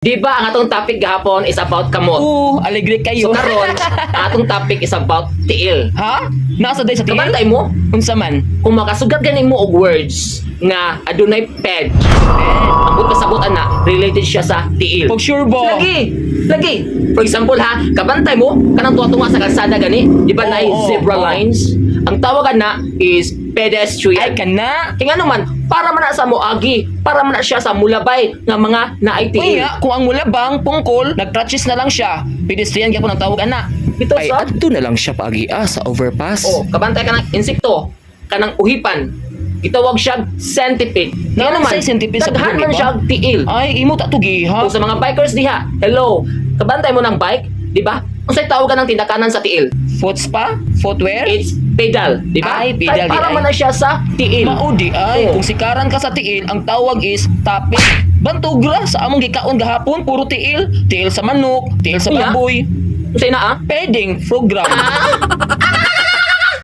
Di ba ang atong topic gahapon is about kamot? Alegre kayo. So karon, ang atong topic is about tiil. Ha? Nasa day sa tiil? Kabantay mo, Unsa man? kung makasugat ganin mo og words nga adunay ped, ang kasabot ana related siya sa tiil. Pag sure ba? Lagi. For example ha, kabantay mo kanang tuwa-tunga sa kalsada gani, di ba na Oo, zebra oo. lines? Ang tawag na is pedestrian. Ay kana. Kaya nga naman, para man na sa moagi, para man na siya sa mulabay nga mga naay Uy tiil. nga, kung ang mulabang, pungkol, nag-crutches na lang siya. Pedestrian gyapon ang tawag ana. Ito Ay, sa adto na lang siya pag-ia sa overpass. kabantay ka ng insekto, kanang uhipan. Gitawag siya centipede. Kaya Naman say centipede sa daghan buhok, man di ba? siya tiil. Ay, imo ta tugi ha. Kung sa mga bikers diha, hello, kabantay mo ng bike, di ba? Unsay tawagan ng tindakanan sa tiil? Foot spa? Footwear? It's pedal, di ba? Ay, pedal, Para di man ay. na siya sa tiil. Maudi ay, Oo. kung sikaran ka sa tiil, ang tawag is topic. Bantugra sa among gikaon gahapon, puro tiil. Tiil sa manok, tiil sa Iya. baboy. Unsay na ah? Peding program.